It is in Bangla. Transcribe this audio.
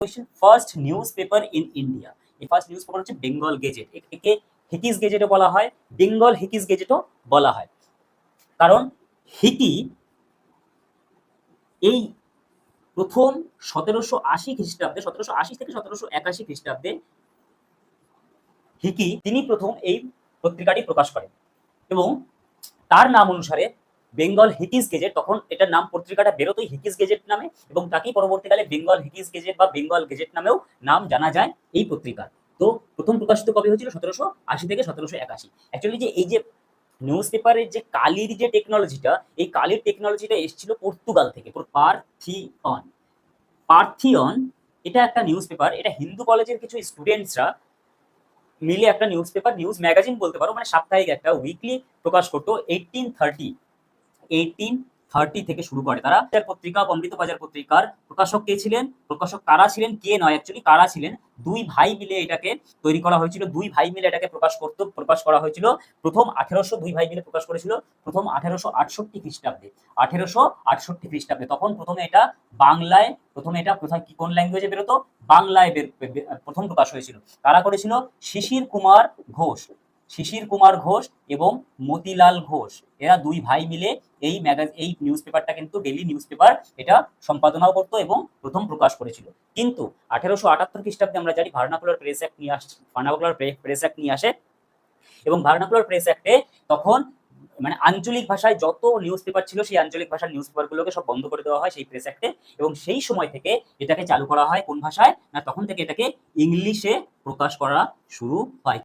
Question, first news paper in India. এই ফার্স্ট নিউজ পেপার হচ্ছে বেঙ্গল গেজেট। একে হিকিস গেজেটও বলা হয়, বেঙ্গল হিকিস গেজেটও বলা হয়। কারণ হিকি এই প্রথম 1780 খ্রিস্টাব্দে, 1780 থেকে 1781 খ্রিস্টাব্দে হিকি তিনি প্রথম এই পত্রিকাটি প্রকাশ করেন এবং তার নাম অনুসারে বেঙ্গল হিকিস গেজেট, তখন এটার নাম পত্রিকাটা বেরোতোই হিকিস গেজেট নামে এবং তাকেই পরবর্তীকালে বেঙ্গল হিকিস গেজেট বা বেঙ্গল গেজেট নামেও নাম জানা যায় এই পত্রিকার। তো প্রথম প্রকাশিত কবে হয়েছিল? 1780 থেকে 1781। অ্যাকচুয়ালি যে এই যে নিউজ পেপারের যে কালির যে টেকনোলজিটা, এই কালির টেকনোলজিটা এসেছিল পর্তুগাল থেকে। পার্থিয়ন, পার্থিয়ন এটা একটা নিউজ পেপার। এটা হিন্দু কলেজের কিছু স্টুডেন্টসরা মিলে একটা নিউজ পেপার, নিউজ ম্যাগাজিন বলতে পারো, মানে সাপ্তাহিক একটা উইকলি প্রকাশ করতো। 1830 থেকে শুরু করে তারা। পত্রিকা অমৃতবাজার পত্রিকার প্রকাশক কে ছিলেন? প্রকাশক কারা ছিলেন? কে নয়, অ্যাকচুয়ালি কারা ছিলেন? দুই ভাই মিলে এটাকে তৈরি করা হয়েছিল। দুই ভাই মিলে এটাকে প্রকাশ করা হয়েছিল। প্রথম 1800 দুই ভাই মিলে প্রকাশ করেছিল প্রথম 1868 খ্রিস্টাব্দে। 1868 খ্রিস্টাব্দে তখন প্রথমে এটা বাংলায়, প্রথমে কোন ল্যাঙ্গুয়েজে বেরোতো? বাংলায় প্রথম প্রকাশ হয়েছিল। কারা করেছিল? শিশির কুমার ঘোষ, শিশির কুমার ঘোষ এবং মতিলাল ঘোষ, এরা দুই ভাই মিলে এই নিউজ পেপারটা কিন্তু ডেইলি নিউজ পেপার এটা সম্পাদনাও করতো এবং প্রথম প্রকাশ করেছিল। কিন্তু 1878 খ্রিস্টাব্দে আমরা জানি ভার্নাকুলার প্রেস অ্যাক্ট নিয়ে আসে এবং ভার্নাকুলার প্রেস অ্যাক্টে তখন মানে আঞ্চলিক ভাষায় যত নিউজ পেপার ছিল সেই আঞ্চলিক ভাষার নিউজ পেপারগুলোকে সব বন্ধ করে দেওয়া হয় সেই প্রেস অ্যাক্টে এবং সেই সময় থেকে এটাকে চালু করা হয় কোন ভাষায়? না তখন থেকে এটাকে ইংলিশে প্রকাশ করা শুরু হয়।